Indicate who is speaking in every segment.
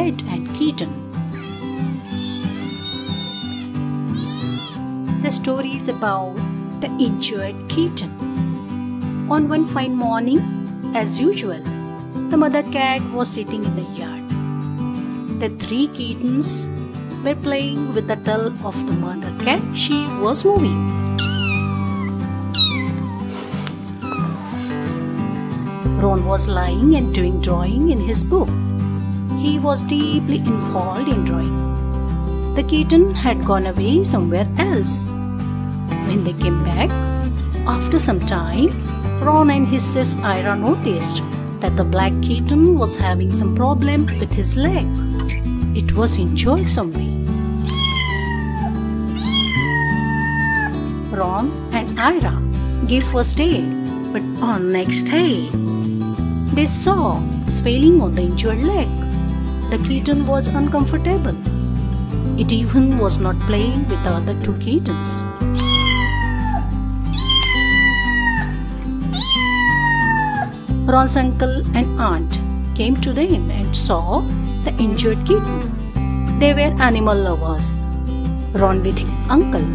Speaker 1: cat and kitten. The story is about the injured kitten. On one fine morning, as usual, the mother cat was sitting in the yard. The three kittens were playing with the tail of the mother cat. She was moving. Ron was lying and doing drawing in his book. He was deeply involved in drawing. The kitten had gone away somewhere else. When they came back, after some time, Ron and his sis Ira noticed that the black kitten was having some problem with his leg. It was injured somewhere. Ron and Ira gave first aid, but on next day, they saw swelling on the injured leg. The kitten was uncomfortable. It even was not playing with the other two kittens. Ron's uncle and aunt came to them and saw the injured kitten. They were animal lovers. Ron with his uncle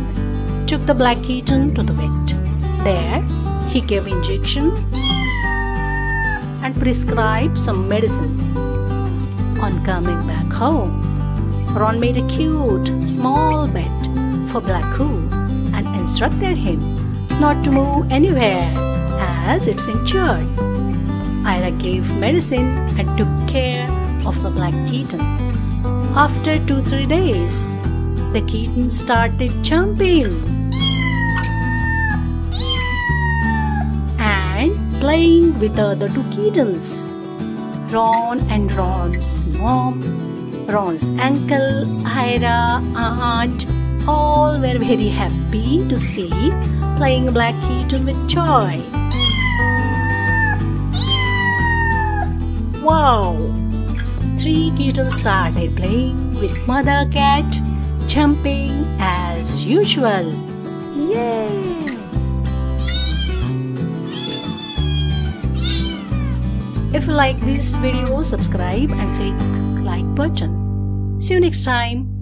Speaker 1: took the black kitten to the vet. There, he gave injection and prescribed some medicine. On coming back home, Ron made a cute small bed for Blacko and instructed him not to move anywhere as it's injured. Ira gave medicine and took care of the black kitten. After 2-3 days, the kitten started jumping and playing with the other two kittens. Ron and Ron's mom, Ron's uncle, Ira, aunt, all were very happy to see playing black kitten with joy. Wow! 3 kittens started playing with mother cat, jumping as usual. Yay! If you like this video, subscribe and click like button. See you next time.